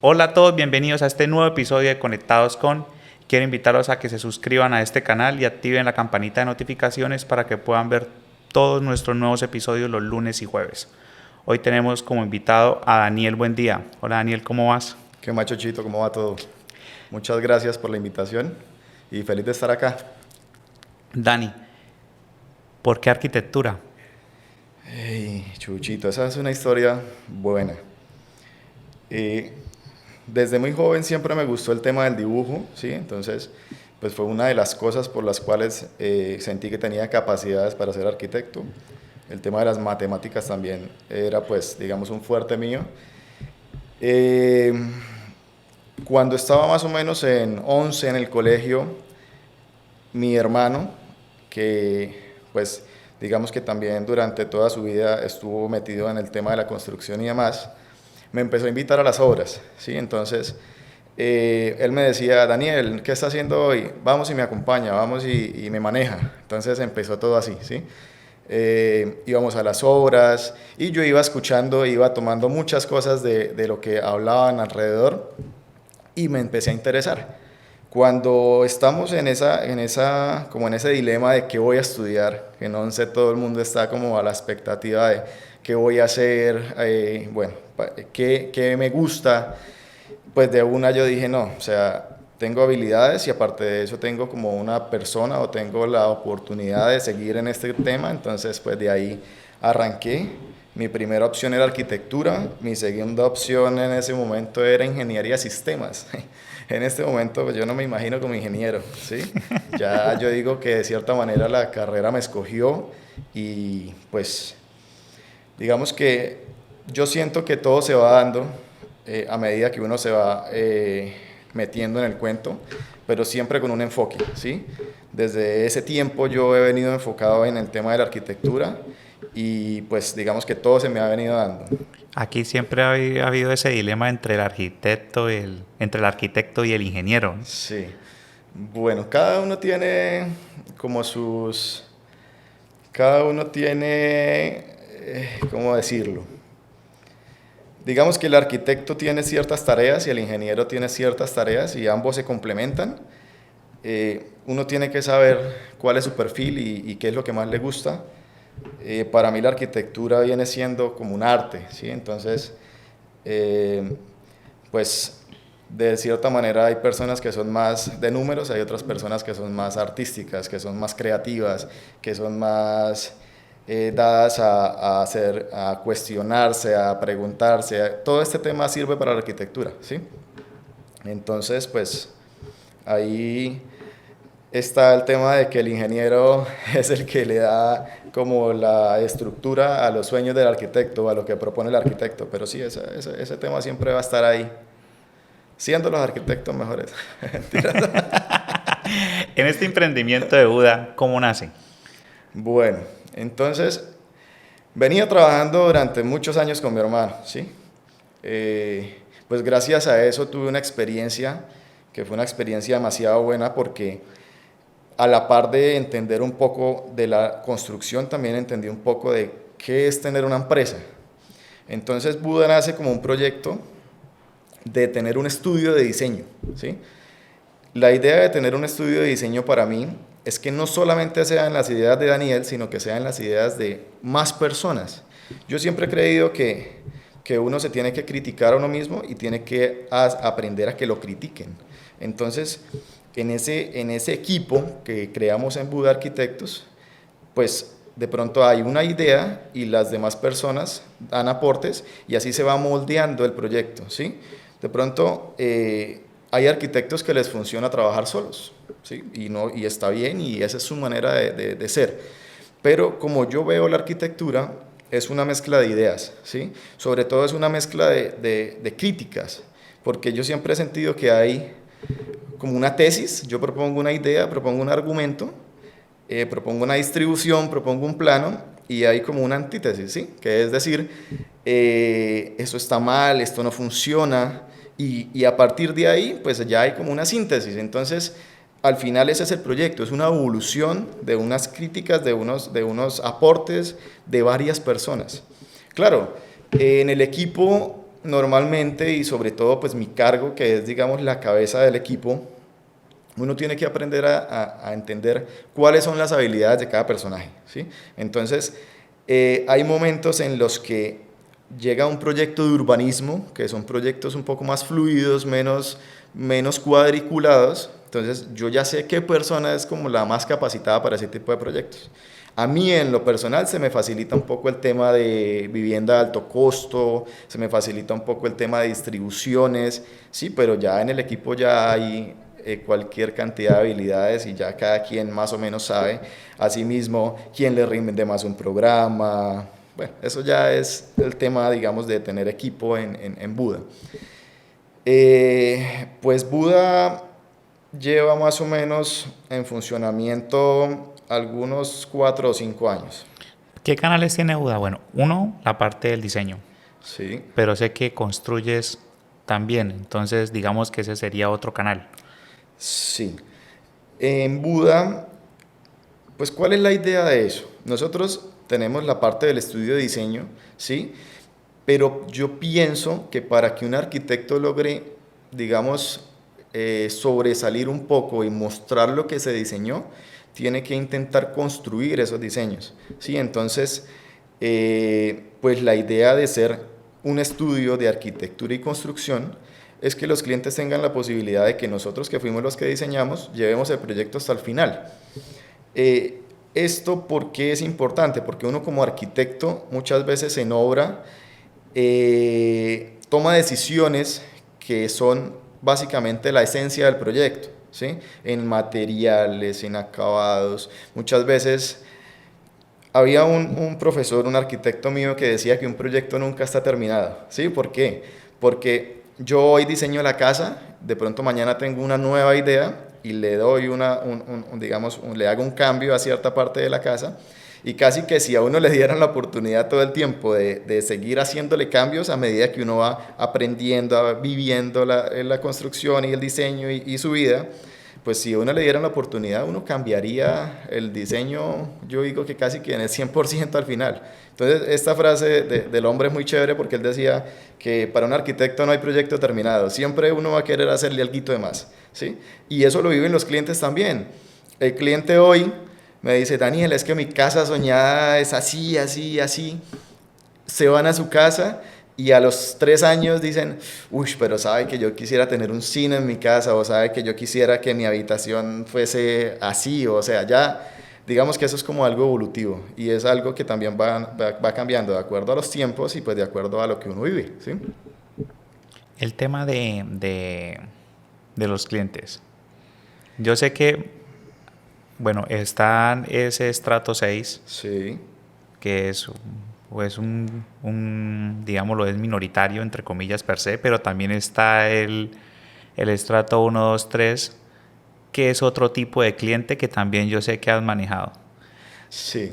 Hola a todos, bienvenidos a este nuevo episodio de Conectados con. Quiero invitarlos a que se suscriban a este canal y activen la campanita de notificaciones para que puedan ver todos nuestros nuevos episodios los lunes y jueves. Hoy tenemos como invitado a Daniel Buendía. Hola Daniel, ¿cómo vas? ¿Qué macho Chito? ¿Cómo va todo? Muchas gracias por la invitación y feliz de estar acá. Dani, ¿por qué arquitectura? Hey, Chuchito, esa es una historia buena. Eh, Desde muy joven siempre me gustó el tema del dibujo, ¿sí? Entonces, pues fue una de las cosas por las cuales sentí que tenía capacidades para ser arquitecto. El tema de las matemáticas también era, pues, digamos, un fuerte mío. Eh, Cuando estaba más o menos en 11 en el colegio, mi hermano, que pues digamos que también durante toda su vida estuvo metido en el tema de la construcción y demás, me empezó a invitar a las obras, ¿sí? Entonces, él me decía, Daniel, ¿qué está haciendo hoy? Vamos y me acompaña, vamos y me maneja. Entonces empezó todo así, ¿sí? Íbamos a las obras y yo iba escuchando, iba tomando muchas cosas de lo que hablaban alrededor y me empecé a interesar. Cuando estamos como en ese dilema de qué voy a estudiar, que no sé, todo el mundo está como a la expectativa de qué voy a hacer, bueno, qué me gusta, pues de una yo dije, no, o sea, tengo habilidades y aparte de eso tengo como una persona o tengo la oportunidad de seguir en este tema, entonces pues de ahí arranqué. Mi primera opción era arquitectura, mi segunda opción en ese momento era ingeniería de sistemas. En este momento pues yo no me imagino como ingeniero, ¿sí? Ya yo digo que de cierta manera la carrera me escogió y pues digamos que yo siento que todo se va dando a medida que uno se va metiendo en el cuento, pero siempre con un enfoque, ¿sí? Desde ese tiempo yo he venido enfocado en el tema de la arquitectura y pues digamos que todo se me ha venido dando. Aquí siempre ha habido ese dilema entre entre el arquitecto y el ingeniero. Sí. Bueno, cada uno tiene como cada uno tiene, ¿cómo decirlo? Digamos que el arquitecto tiene ciertas tareas y el ingeniero tiene ciertas tareas y ambos se complementan. Uno tiene que saber cuál es su perfil y qué es lo que más le gusta. Para mí la arquitectura viene siendo como un arte, ¿sí? Entonces, eh, pues de cierta manera hay personas que son más de números, hay otras personas que son más artísticas, que son más creativas, que son más dadas a hacer, a cuestionarse, a preguntarse. Todo este tema sirve para la arquitectura, ¿sí? Entonces, pues ahí está el tema de que el ingeniero es el que le da como la estructura a los sueños del arquitecto, a lo que propone el arquitecto, pero sí, ese tema siempre va a estar ahí, siendo los arquitectos mejores. En este emprendimiento de Buda, ¿cómo nace? Bueno, entonces venía trabajando durante muchos años con mi hermano, ¿sí? Pues gracias a eso tuve una experiencia que fue una experiencia demasiado buena porque a la par de entender un poco de la construcción, también entendí un poco de qué es tener una empresa. Entonces Buda nace como un proyecto de tener un estudio de diseño, ¿sí? La idea de tener un estudio de diseño para mí es que no solamente sean las ideas de Daniel, sino que sean las ideas de más personas. Yo siempre he creído que uno se tiene que criticar a uno mismo y tiene que aprender a que lo critiquen. Entonces, en ese equipo que creamos en Buda Arquitectos, pues de pronto hay una idea y las demás personas dan aportes y así se va moldeando el proyecto, ¿sí? De pronto hay arquitectos que les funciona trabajar solos, ¿sí? Y está bien y esa es su manera de ser. Pero como yo veo la arquitectura, es una mezcla de ideas, ¿sí? Sobre todo es una mezcla de críticas, porque yo siempre he sentido que hay como una tesis, yo propongo una idea, propongo un argumento, propongo una distribución, propongo un plano y hay como una antítesis, ¿sí? Que es decir, esto está mal, esto no funciona y a partir de ahí pues ya hay como una síntesis. Entonces, al final ese es el proyecto, es una evolución de unas críticas, de unos aportes de varias personas. Claro, en el equipo normalmente, y sobre todo pues mi cargo, que es digamos la cabeza del equipo, uno tiene que aprender a entender cuáles son las habilidades de cada personaje, ¿sí? Entonces, hay momentos en los que llega un proyecto de urbanismo, que son proyectos un poco más fluidos, menos cuadriculados. Entonces, yo ya sé qué persona es como la más capacitada para ese tipo de proyectos. A mí en lo personal se me facilita un poco el tema de vivienda de alto costo, se me facilita un poco el tema de distribuciones, sí, pero ya en el equipo ya hay cualquier cantidad de habilidades y ya cada quien más o menos sabe asimismo quién le rinde más un programa. Bueno, eso ya es el tema, digamos, de tener equipo en Buda. Pues Buda lleva más o menos en funcionamiento algunos 4 o 5 años. ¿Qué canales tiene Buda? Bueno, uno, la parte del diseño, Sí, pero sé que construyes también, entonces digamos que ese sería otro canal. sí. En Buda, pues ¿cuál es la idea de eso? Nosotros tenemos la parte del estudio de diseño, ¿sí? Pero yo pienso que para que un arquitecto logre, digamos, sobresalir un poco y mostrar lo que se diseñó, tiene que intentar construir esos diseños, ¿sí? Entonces, pues la idea de ser un estudio de arquitectura y construcción es que los clientes tengan la posibilidad de que nosotros, que fuimos los que diseñamos, llevemos el proyecto hasta el final. Esto, ¿por qué es importante? Porque uno como arquitecto muchas veces en obra toma decisiones que son básicamente la esencia del proyecto, ¿sí? En materiales, en acabados. Muchas veces había un profesor, un arquitecto mío que decía que un proyecto nunca está terminado, ¿sí? ¿Por qué? Porque yo hoy diseño la casa, de pronto mañana tengo una nueva idea y le doy le hago un cambio a cierta parte de la casa y casi que si a uno le dieran la oportunidad todo el tiempo de seguir haciéndole cambios a medida que uno va aprendiendo, viviendo la construcción y el diseño y su vida, pues si a uno le dieran la oportunidad, uno cambiaría el diseño, yo digo que casi que en el 100% al final. Entonces, esta frase del hombre es muy chévere porque él decía que para un arquitecto no hay proyecto terminado, siempre uno va a querer hacerle algo de más, ¿sí? Y eso lo viven los clientes también. El cliente hoy me dice, Daniel, es que mi casa soñada es así, así, así. Se van a su casa y a los 3 años dicen, uy, pero sabe que yo quisiera tener un cine en mi casa, o sabe que yo quisiera que mi habitación fuese así, o sea, ya digamos que eso es como algo evolutivo y es algo que también va cambiando de acuerdo a los tiempos y pues de acuerdo a lo que uno vive, ¿sí? El tema de los clientes. Yo sé que, bueno, está ese estrato 6 Sí, que es pues digámoslo, es minoritario, entre comillas, per se, pero también está el estrato 1, 2, 3 que es otro tipo de cliente que también yo sé que has manejado. sí.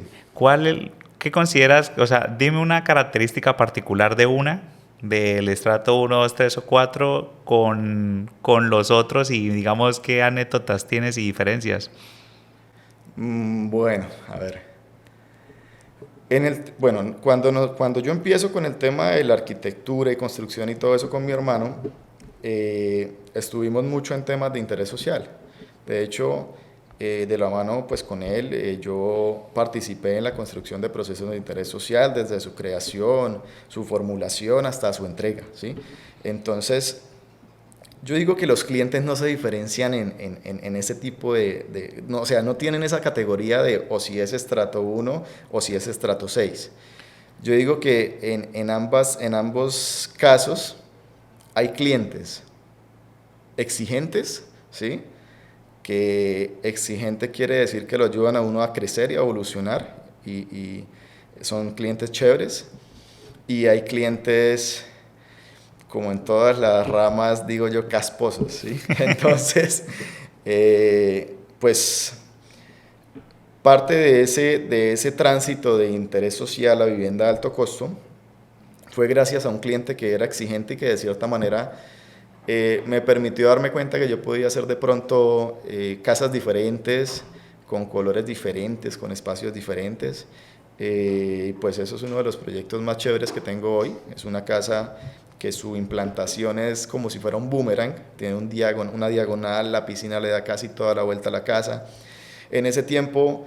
¿Qué consideras? O sea, dime una característica particular de del estrato 1, 2, 3 o 4 con los otros y digamos qué anécdotas tienes y diferencias. Bueno, a ver. Bueno, cuando yo empiezo con el tema de la arquitectura y construcción y todo eso con mi hermano, estuvimos mucho en temas de interés social. De hecho, de la mano pues con él, yo participé en la construcción de procesos de interés social desde su creación, su formulación hasta su entrega, ¿sí? Entonces, yo digo que los clientes no se diferencian en ese tipo no, o sea, no tienen esa categoría de o si es estrato 1 o si es estrato 6. Yo digo que en ambos casos hay clientes exigentes, ¿sí? Que exigente quiere decir que lo ayudan a uno a crecer y a evolucionar y son clientes chéveres. Y hay clientes como en todas las ramas, digo yo, casposos, ¿sí? Entonces, pues parte de ese tránsito de interés social a vivienda de alto costo fue gracias a un cliente que era exigente y que de cierta manera me permitió darme cuenta que yo podía hacer de pronto casas diferentes, con colores diferentes, con espacios diferentes. Pues eso es uno de los proyectos más chéveres que tengo hoy. Es una casa que su implantación es como si fuera un boomerang, tiene una diagonal, la piscina le da casi toda la vuelta a la casa. En ese tiempo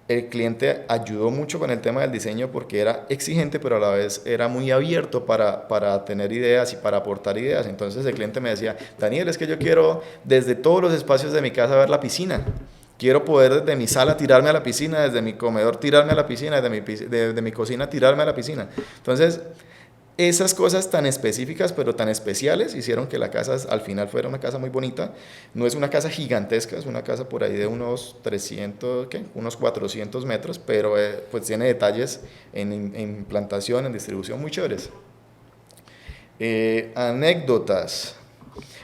el cliente ayudó mucho con el tema del diseño porque era exigente, pero a la vez era muy abierto para tener ideas y para aportar ideas. Entonces el cliente me decía, Daniel, es que yo quiero desde todos los espacios de mi casa ver la piscina. Quiero poder desde mi sala tirarme a la piscina, desde mi comedor tirarme a la piscina, desde mi cocina tirarme a la piscina. Entonces, esas cosas tan específicas pero tan especiales hicieron que la casa al final fuera una casa muy bonita. No es una casa gigantesca, es una casa por ahí de unos 300, ¿qué? Unos 400 metros, pero pues tiene detalles en implantación, en distribución muy chéveres. Anécdotas.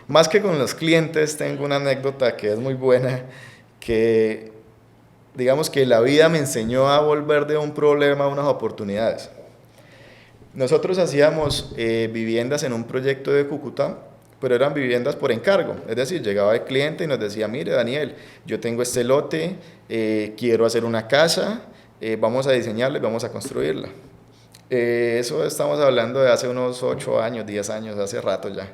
Más que con los clientes, tengo una anécdota que es muy buena, que digamos que la vida me enseñó a volver de un problema a unas oportunidades. Nosotros hacíamos viviendas en un proyecto de Cúcuta, pero eran viviendas por encargo. Es decir, llegaba el cliente y nos decía, mire Daniel, yo tengo este lote, quiero hacer una casa, vamos a diseñarla y vamos a construirla. Eso estamos hablando de hace unos 8 años, 10 años, hace rato ya.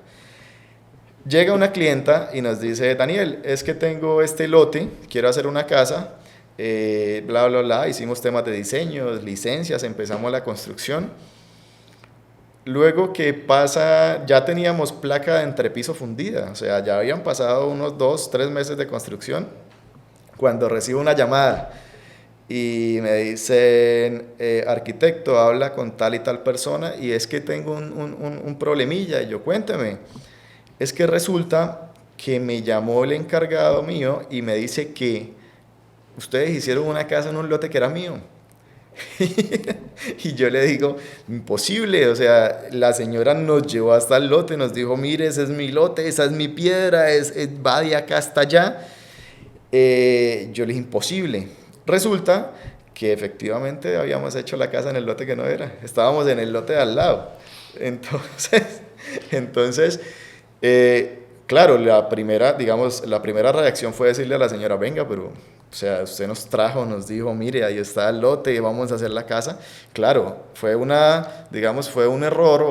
Llega una clienta y nos dice, Daniel, es que tengo este lote, quiero hacer una casa, bla, bla, bla, hicimos temas de diseño, licencias, empezamos la construcción. Luego que pasa, ya teníamos placa de entrepiso fundida, o sea, ya habían pasado unos 2, 3 meses de construcción, cuando recibo una llamada y me dicen, arquitecto, habla con tal y tal persona y es que tengo un problemilla. Y yo, cuénteme, es que resulta que me llamó el encargado mío y me dice que ustedes hicieron una casa en un lote que era mío. Y yo le digo, imposible, o sea, la señora nos llevó hasta el lote, nos dijo, mire, ese es mi lote, esa es mi piedra, va de acá hasta allá. Yo le dije, imposible. Resulta que efectivamente habíamos hecho la casa en el lote que no era, estábamos en el lote de al lado. Entonces claro, la primera reacción fue decirle a la señora, venga, pero, o sea, usted nos trajo, nos dijo, mire, ahí está el lote, vamos a hacer la casa. Claro, fue un error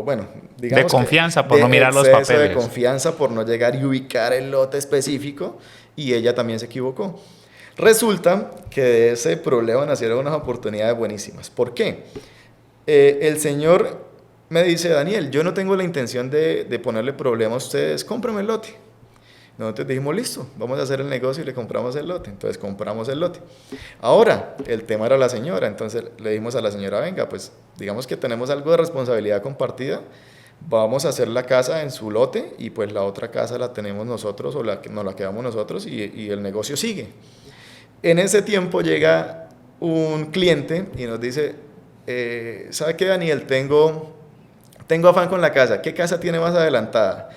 bueno, digamos de confianza que por no mirar los papeles. de confianza por no llegar y ubicar el lote específico, y ella también se equivocó. Resulta que de ese problema nacieron unas oportunidades buenísimas. ¿Por qué? El señor me dice, Daniel, yo no tengo la intención de ponerle problema a ustedes, cómprame el lote. Nosotros dijimos, listo, vamos a hacer el negocio y le compramos el lote. Entonces compramos el lote. Ahora, el tema era la señora, entonces le dijimos a la señora, venga, pues digamos que tenemos algo de responsabilidad compartida, vamos a hacer la casa en su lote y pues la otra casa la tenemos nosotros o nos la quedamos nosotros y el negocio sigue. En ese tiempo llega un cliente y nos dice, ¿sabe qué, Daniel? Tengo afán con la casa. ¿Qué casa tiene más adelantada?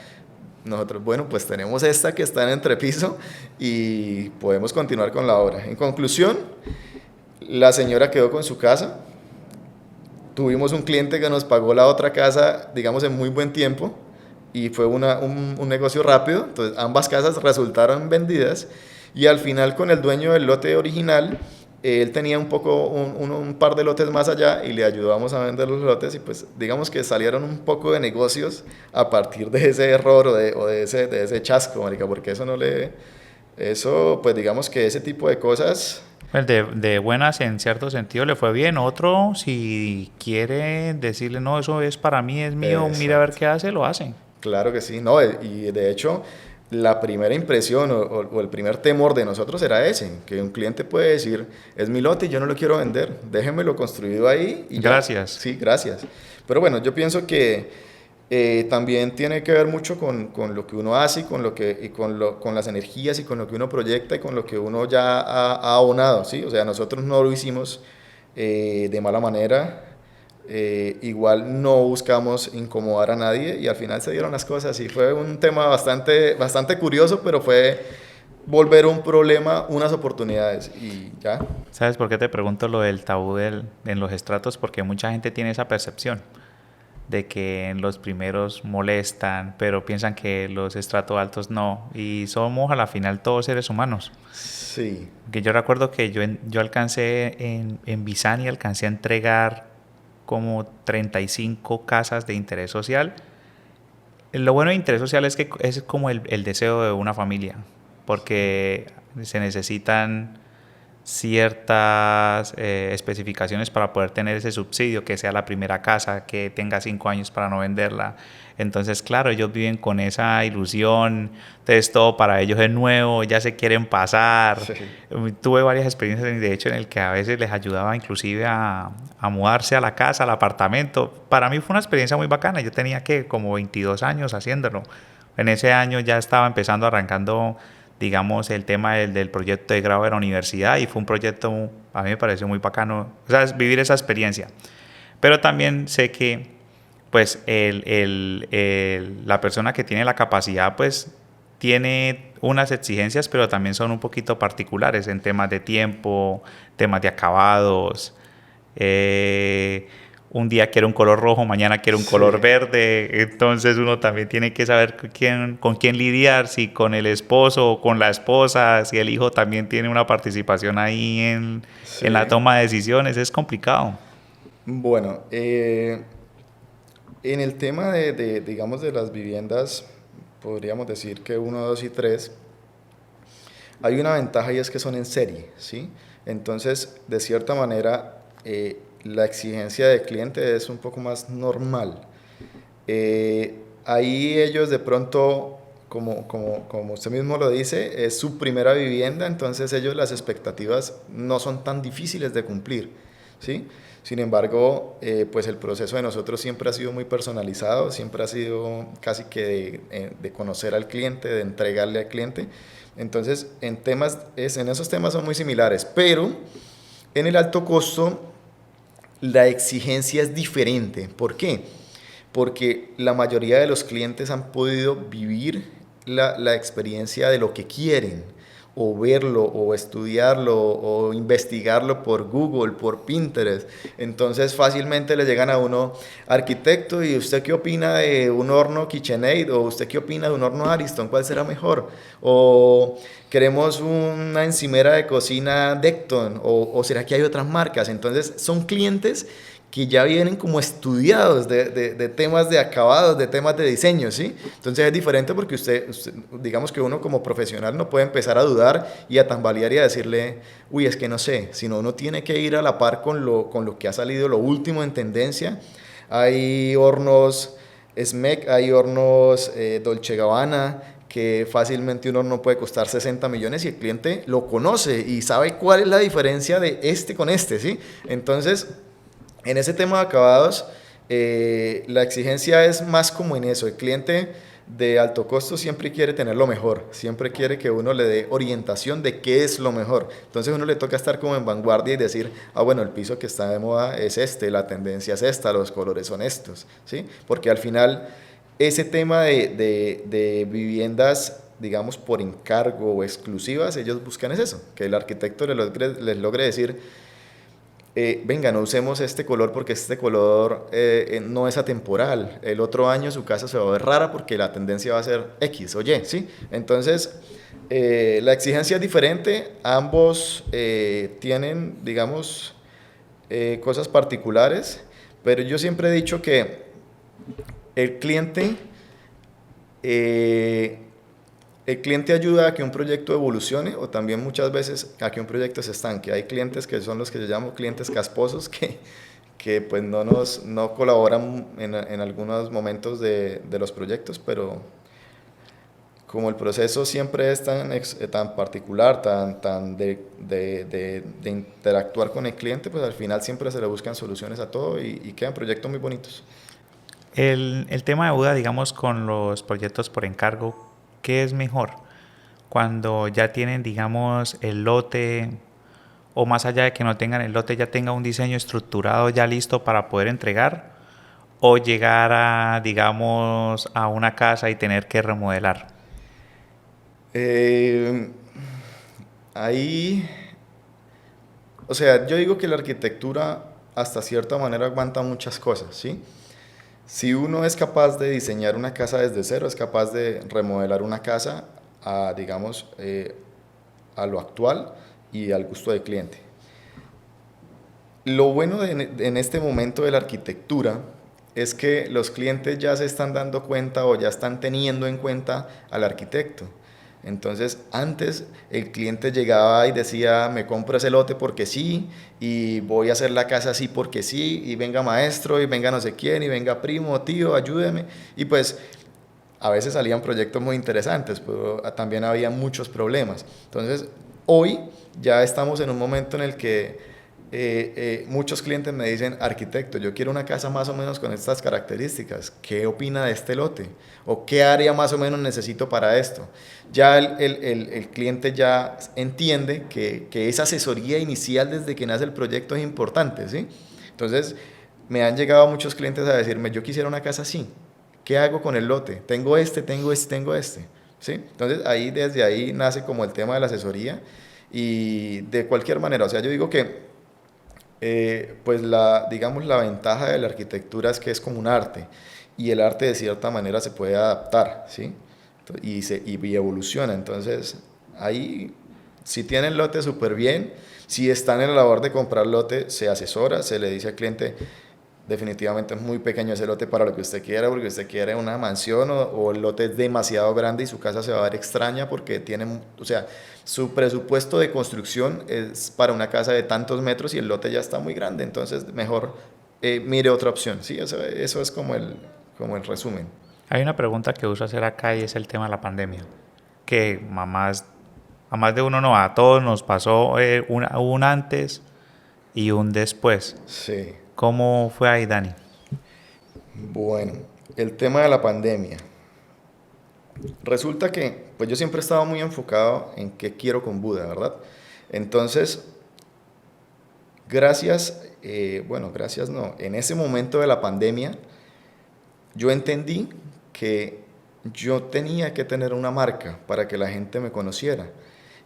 Nosotros, bueno, pues tenemos esta que está en entrepiso y podemos continuar con la obra. En conclusión, la señora quedó con su casa. Tuvimos un cliente que nos pagó la otra casa, digamos, en muy buen tiempo y fue un negocio rápido. Entonces, ambas casas resultaron vendidas y al final con el dueño del lote original, él tenía un par de lotes más allá y le ayudamos a vender los lotes y pues digamos que salieron un poco de negocios a partir de ese error o de ese chasco, marica, porque eso pues digamos que ese tipo de cosas... Pues de buenas en cierto sentido le fue bien. Otro, si quiere decirle, no, eso es para mí, es mío, Exacto. mira a ver qué hace, lo hacen. Claro que sí, no, y de hecho la primera impresión o el primer temor de nosotros era ese, que un cliente puede decir, es mi lote y yo no lo quiero vender, déjenmelo construido ahí y ya. Gracias. Sí, gracias. Pero bueno, yo pienso que también tiene que ver mucho con lo que uno hace y con las energías y con lo que uno proyecta y con lo que uno ya ha abonado, ¿sí? O sea, nosotros no lo hicimos de mala manera. Igual no buscamos incomodar a nadie y al final se dieron las cosas y fue un tema bastante curioso, pero fue volver un problema unas oportunidades y ya. ¿Sabes por qué te pregunto lo del tabú en los estratos? Porque mucha gente tiene esa percepción de que en los primeros molestan, pero piensan que los estratos altos no, y somos a la final todos seres humanos. Sí. Que yo recuerdo que yo alcancé en Bizani, alcancé a entregar como 35 casas de interés social. Lo bueno de interés social es que es como el deseo de una familia, porque se necesitan ciertas especificaciones para poder tener ese subsidio, que sea la primera casa, que tenga 5 años para no venderla. Entonces, claro, ellos viven con esa ilusión, entonces todo para ellos es nuevo, ya se quieren pasar. Sí. Tuve varias experiencias, de hecho, en el que a veces les ayudaba inclusive a mudarse a la casa, al apartamento. Para mí fue una experiencia muy bacana, yo tenía que como 22 años haciéndolo. En ese año ya estaba empezando, arrancando, digamos, el tema del proyecto de grado de la universidad, y fue un proyecto, a mí me pareció muy bacano, o sea, es vivir esa experiencia. Pero también sé que pues la persona que tiene la capacidad pues tiene unas exigencias, pero también son un poquito particulares en temas de tiempo, temas de acabados. Un día quiere un color rojo, mañana quiere un color Sí. verde, entonces uno también tiene que saber con quién lidiar, si con el esposo o con la esposa, si el hijo también tiene una participación ahí en la Sí. toma de decisiones, es complicado. Bueno, en el tema digamos, de las viviendas, podríamos decir que uno, 2 y 3 hay una ventaja y es que son en serie, ¿sí? Entonces, de cierta manera, la exigencia del cliente es un poco más normal. Ahí ellos de pronto, como usted mismo lo dice, es su primera vivienda, entonces ellos las expectativas no son tan difíciles de cumplir, ¿sí? Sin embargo, pues el proceso de nosotros siempre ha sido muy personalizado, siempre ha sido casi que de conocer al cliente, de entregarle al cliente. Entonces, en esos temas son muy similares, pero en el alto costo la exigencia es diferente. ¿Por qué? Porque la mayoría de los clientes han podido vivir la experiencia de lo que quieren, o verlo, o estudiarlo, o investigarlo por Google, por Pinterest. Entonces fácilmente le llegan a uno, arquitecto, ¿y usted qué opina de un horno KitchenAid? ¿O usted qué opina de un horno Ariston? ¿Cuál será mejor? O queremos una encimera de cocina Decton, o será que hay otras marcas. Entonces son clientes que ya vienen como estudiados de temas de acabados, de temas de diseño, ¿sí? Entonces es diferente porque digamos que uno como profesional no puede empezar a dudar y a tambalear y a decirle, uy, es que no sé, sino uno tiene que ir a la par con lo que ha salido, lo último en tendencia. Hay hornos SMEC, hay hornos Dolce Gabbana, que fácilmente un horno puede costar 60 millones y el cliente lo conoce y sabe cuál es la diferencia de este con este, ¿sí? Entonces, en ese tema de acabados, la exigencia es más como en eso. El cliente de alto costo siempre quiere tener lo mejor, siempre quiere que uno le dé orientación de qué es lo mejor. Entonces uno le toca estar como en vanguardia y decir, ah, bueno, el piso que está de moda es este, la tendencia es esta, los colores son estos, ¿sí? Porque al final ese tema de viviendas, digamos, por encargo o exclusivas, ellos buscan es eso, que el arquitecto les logre decir, venga, no usemos este color porque este color no es atemporal. El otro año su casa se va a ver rara porque la tendencia va a ser X o Y, ¿sí? Entonces, la exigencia es diferente. Ambos tienen, digamos, cosas particulares, pero yo siempre he dicho que el cliente... eh, el cliente ayuda a que un proyecto evolucione o también muchas veces a que un proyecto se estanque. Hay clientes que son los que yo llamo clientes casposos que pues no colaboran en algunos momentos de los proyectos, pero como el proceso siempre es tan particular, tan de interactuar con el cliente, pues al final siempre se le buscan soluciones a todo y quedan proyectos muy bonitos. El tema de Buda, digamos, con los proyectos por encargo, ¿qué es mejor? Cuando ya tienen, digamos, el lote, o más allá de que no tengan el lote, ya tenga un diseño estructurado ya listo para poder entregar, o llegar a, digamos, a una casa y tener que remodelar. Eh, ahí, o sea, yo digo que la arquitectura hasta cierta manera aguanta muchas cosas, ¿sí? Si uno es capaz de diseñar una casa desde cero, es capaz de remodelar una casa a, digamos, a lo actual y al gusto del cliente. Lo bueno en este momento de la arquitectura es que los clientes ya se están dando cuenta o ya están teniendo en cuenta al arquitecto. Entonces, antes el cliente llegaba y decía, me compro ese lote porque sí, y voy a hacer la casa así porque sí, y venga maestro, y venga no sé quién, y venga primo, tío, ayúdeme. Y pues a veces salían proyectos muy interesantes, pero también había muchos problemas. Entonces, hoy ya estamos en un momento en el que muchos clientes me dicen, arquitecto, yo quiero una casa más o menos con estas características, ¿qué opina de este lote? ¿O qué área más o menos necesito para esto? Ya el cliente ya entiende que esa asesoría inicial desde que nace el proyecto es importante, ¿sí? Entonces, me han llegado muchos clientes a decirme, yo quisiera una casa así, ¿qué hago con el lote? Tengo este, tengo este, tengo este, ¿sí? Entonces, desde ahí nace como el tema de la asesoría y de cualquier manera, o sea, yo digo que pues digamos, la ventaja de la arquitectura es que es como un arte y el arte de cierta manera se puede adaptar, ¿sí? Y evoluciona. Entonces, ahí, si tienen lote, súper bien. Si están en la labor de comprar lote, se asesora, se le dice al cliente, definitivamente es muy pequeño ese lote para lo que usted quiera, porque usted quiere una mansión o el lote es demasiado grande y su casa se va a ver extraña porque tiene, o sea, su presupuesto de construcción es para una casa de tantos metros y el lote ya está muy grande, entonces mejor mire otra opción. Sí, eso es como el resumen. Hay una pregunta que uso hacer acá y es el tema de la pandemia. Que a más de uno no, a todos nos pasó un antes y un después. Sí, ¿Cómo fue ahí, Dani? bueno, el tema de la pandemia. Resulta que, pues yo siempre he estado muy enfocado en qué quiero con Buda, ¿verdad? Entonces, gracias no, en ese momento de la pandemia, yo entendí que yo tenía que tener una marca para que la gente me conociera.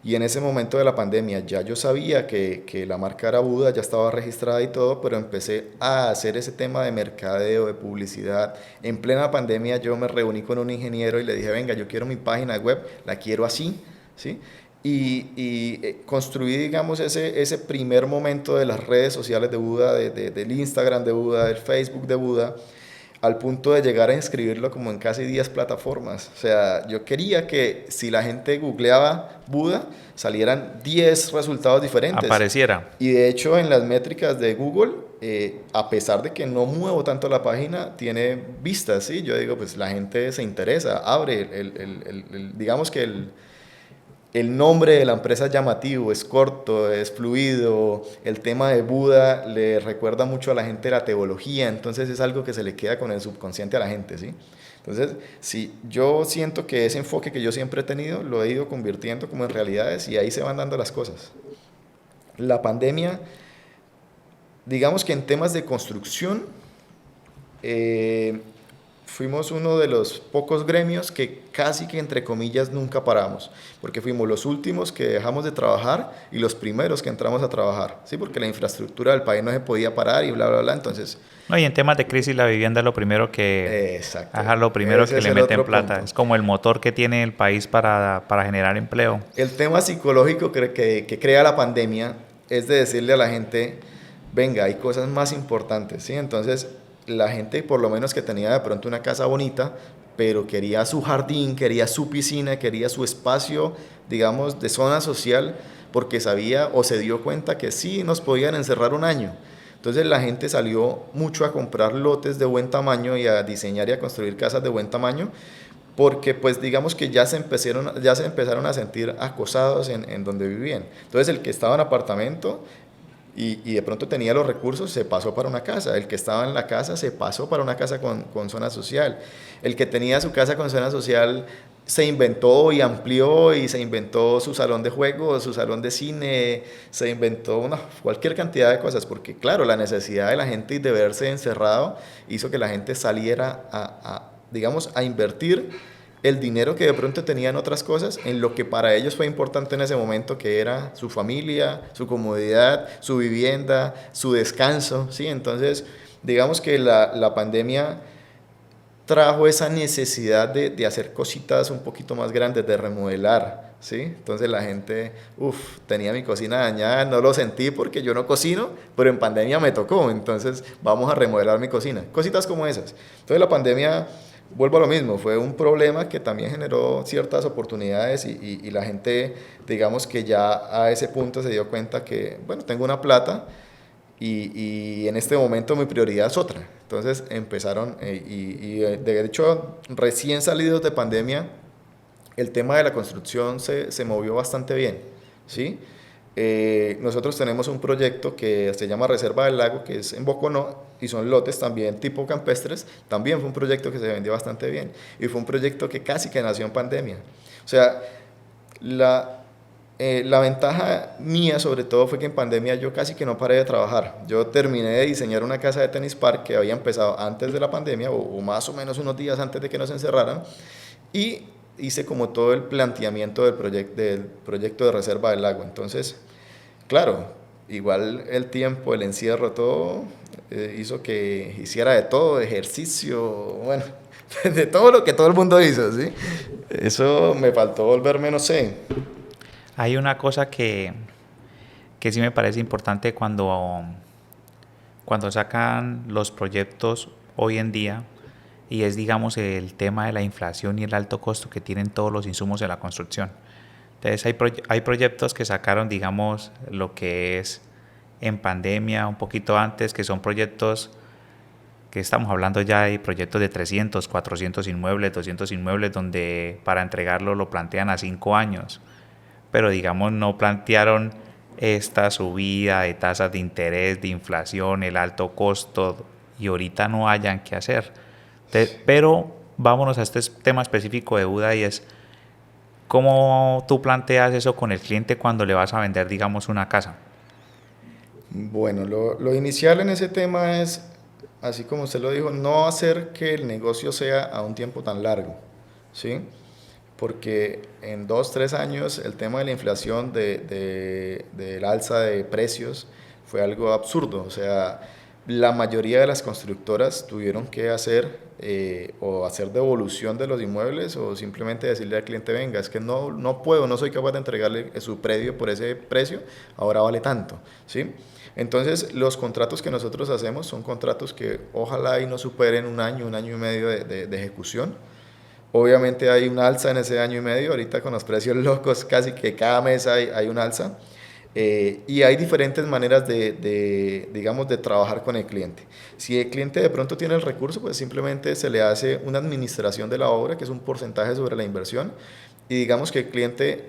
Y en ese momento de la pandemia ya yo sabía que la marca era Buda, ya estaba registrada y todo, pero empecé a hacer ese tema de mercadeo, de publicidad. En plena pandemia yo me reuní con un ingeniero y le dije, venga, yo quiero mi página web, la quiero así, ¿sí? Y construí, digamos, ese primer momento de las redes sociales de Buda, del Instagram de Buda, del Facebook de Buda, al punto de llegar a inscribirlo como en casi 10 plataformas. O sea, yo quería que si la gente googleaba Buda, salieran 10 resultados diferentes. Apareciera. Y de hecho, en las métricas de Google, a pesar de que no muevo tanto la página, tiene vistas, ¿sí? Yo digo, pues la gente se interesa, abre, digamos que el nombre de la empresa es llamativo, es corto, es fluido, el tema de Buda le recuerda mucho a la gente la teología, entonces es algo que se le queda con el subconsciente a la gente, ¿sí? Entonces, sí, yo siento que ese enfoque que yo siempre he tenido lo he ido convirtiendo como en realidades y ahí se van dando las cosas. La pandemia, digamos que en temas de construcción, fuimos uno de los pocos gremios que casi que entre comillas nunca paramos, porque fuimos los últimos que dejamos de trabajar y los primeros que entramos a trabajar, ¿sí? Porque la infraestructura del país no se podía parar y bla, bla, bla, entonces... No, y en temas de crisis la vivienda es lo primero que... Exacto. Ajá, lo primero Ese que es le el meten otro plata. punto. Es como el motor que tiene el país para generar empleo. El tema psicológico que crea la pandemia es de decirle a la gente, venga, hay cosas más importantes, ¿sí? Entonces, la gente, por lo menos que tenía de pronto una casa bonita, pero quería su jardín, quería su piscina, quería su espacio, digamos, de zona social, porque sabía o se dio cuenta que sí nos podían encerrar un año. Entonces la gente salió mucho a comprar lotes de buen tamaño y a diseñar y a construir casas de buen tamaño, porque pues digamos que ya se empezaron a sentir acosados en donde vivían. Entonces el que estaba en apartamento y de pronto tenía los recursos, se pasó para una casa. El que estaba en la casa se pasó para una casa con zona social. El que tenía su casa con zona social se inventó y amplió y se inventó su salón de juegos, su salón de cine, se inventó cualquier cantidad de cosas, porque claro, la necesidad de la gente de verse encerrado hizo que la gente saliera digamos, a invertir el dinero que de pronto tenían otras cosas en lo que para ellos fue importante en ese momento, que era su familia, su comodidad, su vivienda, su descanso, ¿sí? Entonces, digamos que la pandemia trajo esa necesidad de hacer cositas un poquito más grandes, de remodelar, ¿sí? Entonces la gente, tenía mi cocina dañada, no lo sentí porque yo no cocino, pero en pandemia me tocó, entonces vamos a remodelar mi cocina. Cositas como esas. Entonces la pandemia, vuelvo a lo mismo, fue un problema que también generó ciertas oportunidades y la gente, digamos que ya a ese punto se dio cuenta que, bueno, tengo una plata y en este momento mi prioridad es otra. Entonces empezaron, de hecho, recién salidos de pandemia, el tema de la construcción se movió bastante bien, ¿sí? Nosotros tenemos un proyecto que se llama Reserva del Lago, que es en Boconó, y son lotes también tipo campestres. También fue un proyecto que se vendió bastante bien, y fue un proyecto que casi que nació en pandemia. O sea, la ventaja mía sobre todo fue que en pandemia yo casi que no paré de trabajar. Yo terminé de diseñar una casa de tenis park que había empezado antes de la pandemia, o más o menos unos días antes de que nos encerraran, y hice como todo el planteamiento del proyecto de Reserva del Lago. Entonces, claro, igual el tiempo, el encierro, todo hizo que hiciera de todo, ejercicio, bueno, de todo lo que todo el mundo hizo, ¿sí? Eso me faltó volverme, no sé. Hay una cosa que sí me parece importante cuando sacan los proyectos hoy en día, y es, digamos, el tema de la inflación y el alto costo que tienen todos los insumos de la construcción. Entonces hay proyectos que sacaron, digamos, lo que es en pandemia, un poquito antes, que son proyectos que estamos hablando ya de proyectos de 300, 400 inmuebles, 200 inmuebles, donde para entregarlo lo plantean a 5 años. Pero, digamos, no plantearon esta subida de tasas de interés, de inflación, el alto costo, y ahorita no hayan que hacer. Pero vámonos a este tema específico de Buda, y es cómo tú planteas eso con el cliente cuando le vas a vender, digamos, una casa. Bueno, lo inicial en ese tema es, así como usted lo dijo, no hacer que el negocio sea a un tiempo tan largo, ¿sí? Porque en 2, 3 años el tema de la inflación, del alza de precios, fue algo absurdo. O sea, la mayoría de las constructoras tuvieron que hacer o hacer devolución de los inmuebles o simplemente decirle al cliente, venga, es que no puedo, no soy capaz de entregarle su predio por ese precio, ahora vale tanto, ¿sí? Entonces, los contratos que nosotros hacemos son contratos que ojalá y no superen un año y medio de ejecución. Obviamente hay un alza en ese año y medio, ahorita con los precios locos, casi que cada mes hay un alza. Y hay diferentes maneras digamos, de trabajar con el cliente. Si el cliente de pronto tiene el recurso, pues simplemente se le hace una administración de la obra, que es un porcentaje sobre la inversión, y digamos que el cliente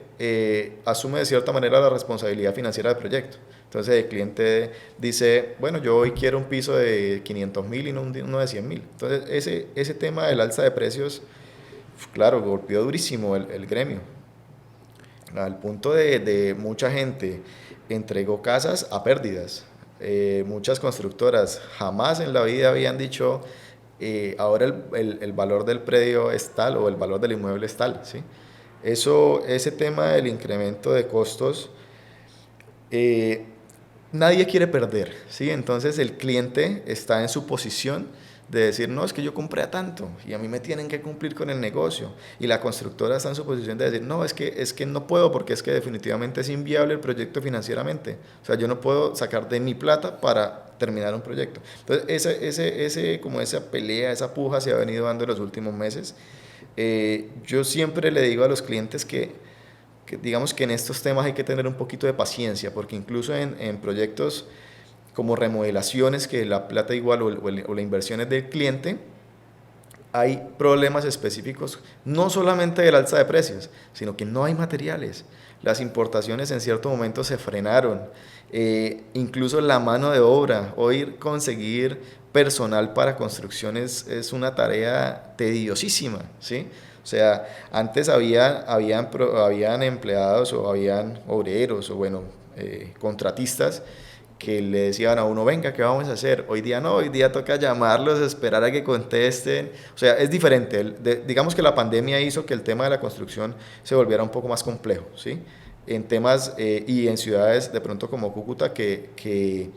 asume de cierta manera la responsabilidad financiera del proyecto. Entonces el cliente dice, bueno, yo hoy quiero un piso de 500.000 y no uno de 100.000. Entonces ese tema del alza de precios, claro, golpeó durísimo el gremio, al punto de mucha gente entregó casas a pérdidas. Muchas constructoras jamás en la vida habían dicho, ahora el valor del predio es tal o el valor del inmueble es tal, ¿sí? Ese tema del incremento de costos, eh, nadie quiere perder, ¿sí? Entonces el cliente está en su posición de decir, no, es que yo compré a tanto y a mí me tienen que cumplir con el negocio. Y la constructora está en su posición de decir, no, es que no puedo porque es que definitivamente es inviable el proyecto financieramente. O sea, yo no puedo sacar de mi plata para terminar un proyecto. Entonces, como esa pelea, esa puja se ha venido dando en los últimos meses. Yo siempre le digo a los clientes que digamos que en estos temas hay que tener un poquito de paciencia, porque incluso en proyectos como remodelaciones, que la plata igual o la inversión es del cliente, hay problemas específicos, no solamente del alza de precios, sino que no hay materiales. Las importaciones en cierto momento se frenaron, incluso la mano de obra. Hoy conseguir personal para construcciones es una tarea tediosísima, ¿sí? O sea, antes habían empleados o habían obreros o bueno, contratistas que le decían a uno, venga, ¿qué vamos a hacer? Hoy día no, hoy día toca llamarlos, esperar a que contesten. O sea, es diferente. Digamos que la pandemia hizo que el tema de la construcción se volviera un poco más complejo, ¿sí? En temas y en ciudades de pronto como Cúcuta, que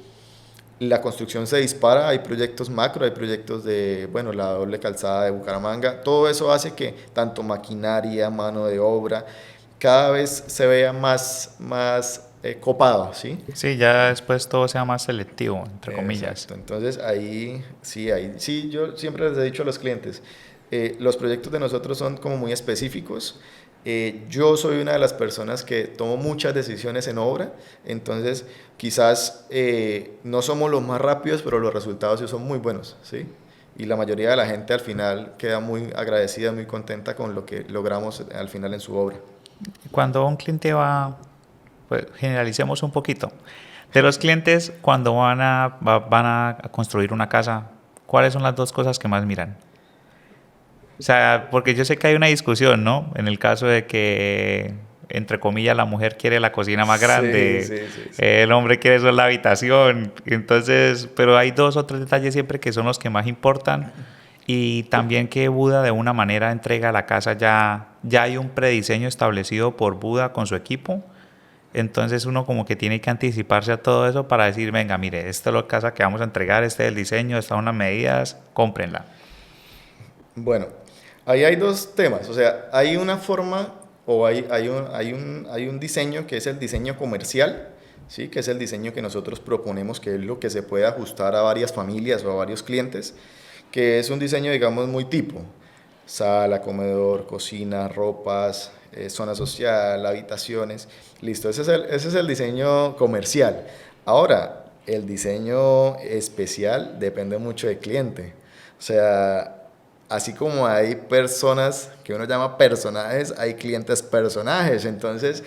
la construcción se dispara, hay proyectos macro, hay proyectos de, bueno, la doble calzada de Bucaramanga. Todo eso hace que tanto maquinaria, mano de obra, cada vez se vea más copado, ¿sí? Sí, ya después todo sea más selectivo, entre comillas. Exacto. Entonces ahí sí, yo siempre les he dicho a los clientes, los proyectos de nosotros son como muy específicos. Yo soy una de las personas que tomo muchas decisiones en obra, entonces quizás no somos los más rápidos, pero los resultados sí son muy buenos, ¿sí? Y la mayoría de la gente al final queda muy agradecida, muy contenta con lo que logramos al final en su obra. Cuando un cliente va, pues generalicemos un poquito, de los clientes cuando van a construir una casa, ¿cuáles son las dos cosas que más miran? O sea, porque yo sé que hay una discusión, ¿no? En el caso de que, entre comillas, la mujer quiere la cocina más Sí, grande, sí, sí, sí. el hombre quiere solo la habitación. Entonces, pero hay dos o tres detalles siempre que son los que más importan. Y también que Buda de una manera entrega la casa ya hay un prediseño establecido por Buda con su equipo. Entonces uno como que tiene que anticiparse a todo eso para decir, venga, mire, esta es la casa que vamos a entregar, este es el diseño, estas son las medidas, cómprenla. Bueno, ahí hay dos temas, o sea, hay una forma o hay un diseño que es el diseño comercial, ¿sí? Que es el diseño que nosotros proponemos, que es lo que se puede ajustar a varias familias o a varios clientes, que es un diseño, digamos, muy tipo, sala, comedor, cocina, ropas, zona social, habitaciones, listo, ese es el diseño comercial. Ahora, el diseño especial depende mucho del cliente, o sea, así como hay personas que uno llama personajes, hay clientes personajes. Entonces,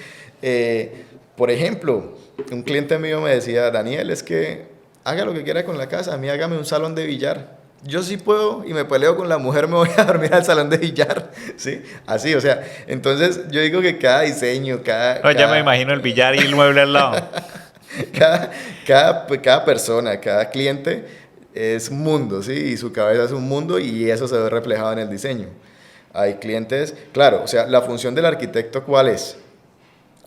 por ejemplo, un cliente mío me decía, Daniel, es que haga lo que quiera con la casa, a mí hágame un salón de billar. Yo sí puedo y me peleo con la mujer, me voy a dormir al salón de billar, ¿sí? Así, o sea, entonces yo digo que cada diseño, No, ya me imagino el billar y el mueble al lado. cada, cada persona, cada cliente es un mundo, ¿sí? Y su cabeza es un mundo y eso se ve reflejado en el diseño. Hay clientes, claro, o sea, la función del arquitecto, ¿cuál es?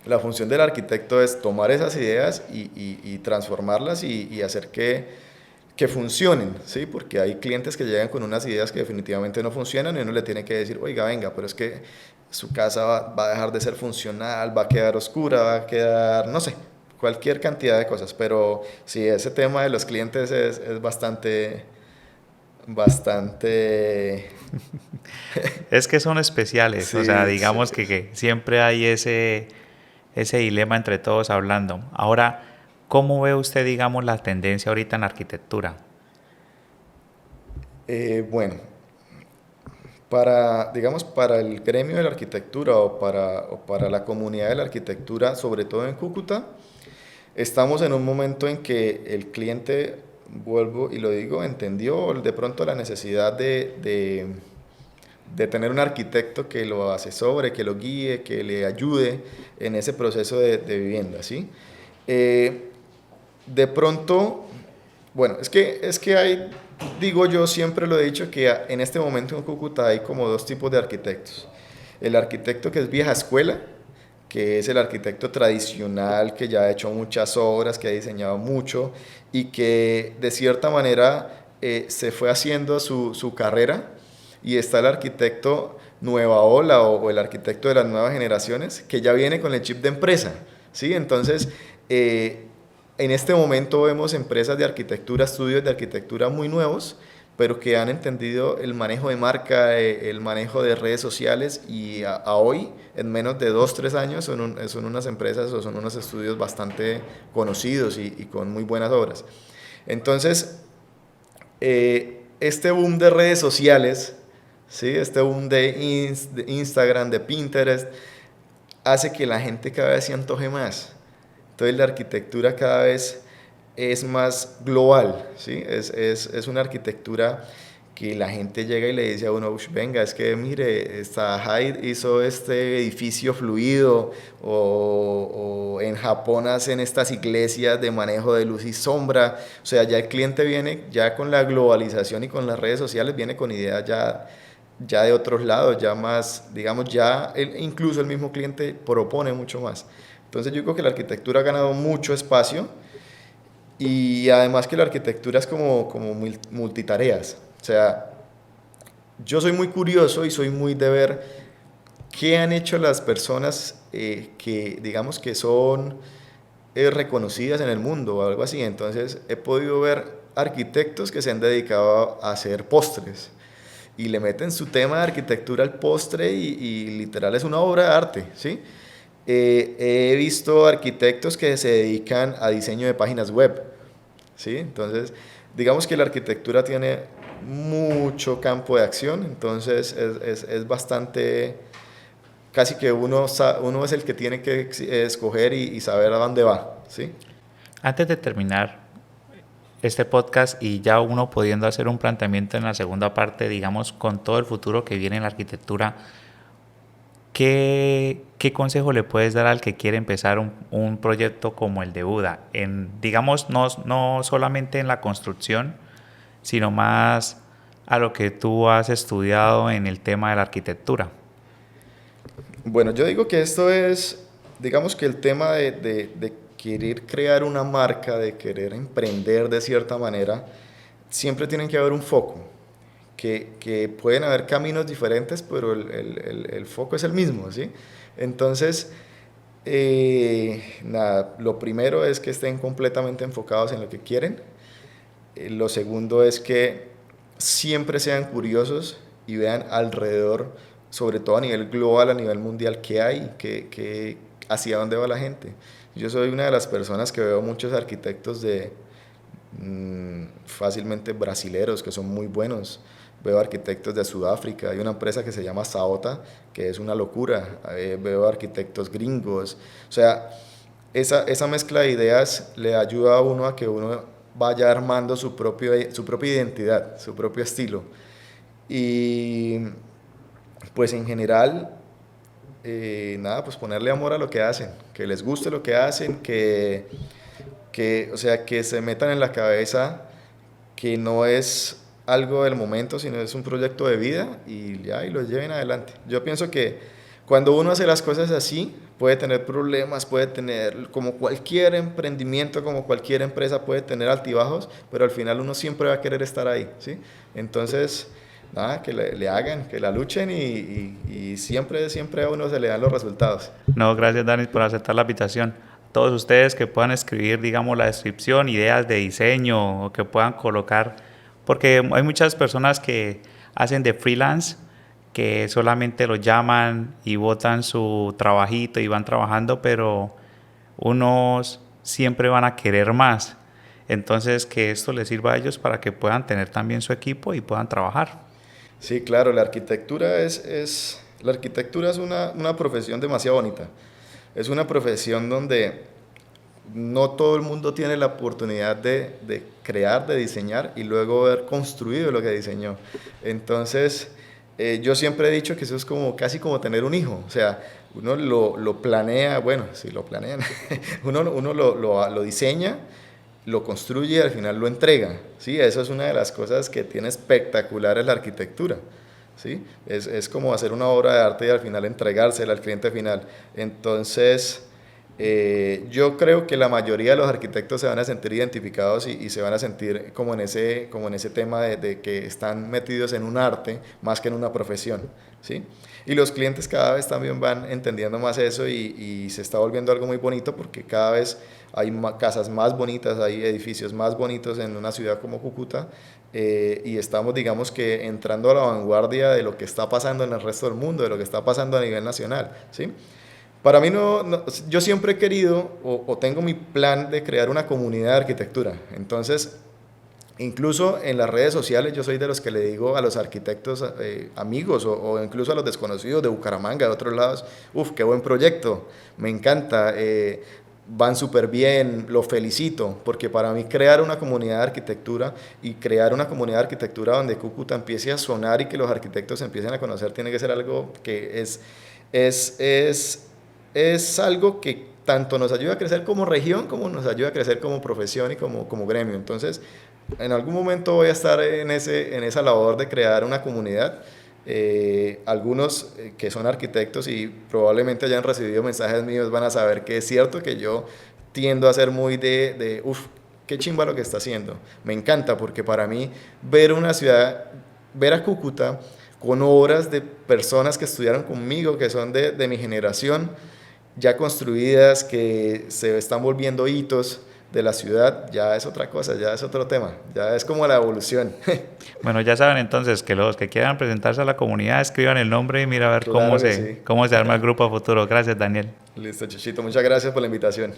La función del arquitecto es tomar esas ideas y transformarlas y hacer que funcionen, ¿sí? Porque hay clientes que llegan con unas ideas que definitivamente no funcionan y uno le tiene que decir, oiga, venga, pero es que su casa va a dejar de ser funcional, va a quedar oscura, va a quedar, no sé, cualquier cantidad de cosas. Pero sí, ese tema de los clientes es bastante, Es que son especiales, o sea, sí, sí, digamos que siempre hay ese dilema entre todos hablando. Ahora, ¿cómo ve usted, digamos, la tendencia ahorita en la arquitectura? bueno, digamos, para el gremio de la arquitectura o para la comunidad de la arquitectura, sobre todo en Cúcuta, estamos en un momento en que el cliente, vuelvo y lo digo, entendió de pronto la necesidad de tener un arquitecto que lo asesore, que lo guíe, que le ayude en ese proceso de vivienda, ¿sí? Eh, de pronto, bueno, es que hay, digo yo, siempre lo he dicho, que en este momento en Cúcuta hay como dos tipos de arquitectos. El arquitecto que es vieja escuela, que es el arquitecto tradicional, que ya ha hecho muchas obras, que ha diseñado mucho y que de cierta manera se fue haciendo su carrera. Y está el arquitecto nueva ola o el arquitecto de las nuevas generaciones, que ya viene con el chip de empresa, ¿sí? Entonces, en este momento vemos empresas de arquitectura, estudios de arquitectura muy nuevos, pero que han entendido el manejo de marca, el manejo de redes sociales y a hoy, en menos de 2, 3 años, son unas empresas o son unos estudios bastante conocidos y con muy buenas obras. Entonces, este boom de redes sociales, ¿sí? Este boom de Instagram, de Pinterest, hace que la gente cada vez se antoje más. Entonces la arquitectura cada vez es más global, ¿sí? Es una arquitectura que la gente llega y le dice a uno, venga, es que mire, Zaha hizo este edificio fluido, o en Japón hacen estas iglesias de manejo de luz y sombra. O sea, ya el cliente viene ya con la globalización y con las redes sociales, viene con ideas ya de otros lados, ya más, digamos, incluso el mismo cliente propone mucho más. Entonces yo creo que la arquitectura ha ganado mucho espacio y además que la arquitectura es como multitareas. O sea, yo soy muy curioso y soy muy de ver ¿qué han hecho las personas que digamos que son reconocidas en el mundo o algo así? Entonces he podido ver arquitectos que se han dedicado a hacer postres y le meten su tema de arquitectura al postre y literal es una obra de arte, ¿sí? He visto arquitectos que se dedican a diseño de páginas web, ¿sí? Entonces, digamos que la arquitectura tiene mucho campo de acción, entonces es bastante, casi que uno es el que tiene que escoger y saber a dónde va, ¿sí? Antes de terminar este podcast y ya uno pudiendo hacer un planteamiento en la segunda parte, digamos, con todo el futuro que viene en la arquitectura, ¿qué consejo le puedes dar al que quiere empezar un proyecto como el de Buda? Digamos, no solamente en la construcción, sino más a lo que tú has estudiado en el tema de la arquitectura. Bueno, yo digo que esto es, digamos que el tema de querer crear una marca, de querer emprender de cierta manera, siempre tiene que haber un foco, que pueden haber caminos diferentes, pero el foco es el mismo, ¿sí? Entonces, nada, lo primero es que estén completamente enfocados en lo que quieren. Lo segundo es que siempre sean curiosos y vean alrededor, sobre todo a nivel global, a nivel mundial, qué hay, hacia dónde va la gente. Yo soy una de las personas que veo muchos arquitectos fácilmente brasileros que son muy buenos. Veo arquitectos de Sudáfrica, hay una empresa que se llama Saota, que es una locura. Veo arquitectos gringos. O sea, esa mezcla de ideas le ayuda a uno a que uno vaya armando su propia identidad, su propio estilo. Y pues en general, nada, pues ponerle amor a lo que hacen, que les guste lo que hacen, o sea, que se metan en la cabeza que no es algo del momento, sino es un proyecto de vida y ya, y lo lleven adelante. Yo pienso que cuando uno hace las cosas así, puede tener problemas, puede tener, como cualquier emprendimiento, como cualquier empresa, puede tener altibajos, pero al final uno siempre va a querer estar ahí, ¿sí? Entonces, nada, que le hagan, que la luchen y siempre, siempre a uno se le dan los resultados. No, gracias Dani por aceptar la invitación. Todos ustedes que puedan escribir, digamos, la descripción, ideas de diseño o que puedan colocar, porque hay muchas personas que hacen de freelance, que solamente lo llaman y botan su trabajito y van trabajando, pero unos siempre van a querer más. Entonces, que esto les sirva a ellos para que puedan tener también su equipo y puedan trabajar. Sí, claro, la arquitectura es una profesión demasiado bonita. Es una profesión donde no todo el mundo tiene la oportunidad de crear, de diseñar y luego haber construido lo que diseñó. Entonces, yo siempre he dicho que eso es como casi como tener un hijo. O sea, uno lo planea, bueno, si lo planean, uno lo diseña, lo construye y al final lo entrega. ¿Sí? Eso es una de las cosas que tiene espectacular en la arquitectura. ¿Sí? Es como hacer una obra de arte y al final entregársela al cliente final. Entonces, yo creo que la mayoría de los arquitectos se van a sentir identificados y se van a sentir como en ese tema de que están metidos en un arte más que en una profesión, ¿sí? Y los clientes cada vez también van entendiendo más eso y se está volviendo algo muy bonito porque cada vez hay casas más bonitas, hay edificios más bonitos en una ciudad como Cúcuta, y estamos, digamos que, entrando a la vanguardia de lo que está pasando en el resto del mundo, de lo que está pasando a nivel nacional, ¿sí? Para mí yo siempre he querido o tengo mi plan de crear una comunidad de arquitectura. Entonces, incluso en las redes sociales yo soy de los que le digo a los arquitectos amigos o incluso a los desconocidos de Bucaramanga, de otros lados, uf, qué buen proyecto, me encanta, van súper bien, lo felicito, porque para mí crear una comunidad de arquitectura y crear una comunidad de arquitectura donde Cúcuta empiece a sonar y que los arquitectos se empiecen a conocer tiene que ser algo que es algo que tanto nos ayuda a crecer como región, como nos ayuda a crecer como profesión y como gremio. Entonces, en algún momento voy a estar en esa labor de crear una comunidad. Algunos que son arquitectos y probablemente hayan recibido mensajes míos van a saber que es cierto que yo tiendo a ser muy uff, qué chimba lo que está haciendo. Me encanta porque para mí ver una ciudad, ver a Cúcuta con obras de personas que estudiaron conmigo, que son de mi generación, ya construidas, que se están volviendo hitos de la ciudad. Ya es otra cosa, ya es otro tema, ya es como la evolución. Bueno, ya saben entonces que los que quieran presentarse a la comunidad escriban el nombre y mira a ver Claro que sí. cómo se arma el grupo a futuro. Gracias, Daniel. Listo, Chuchito, muchas gracias por la invitación.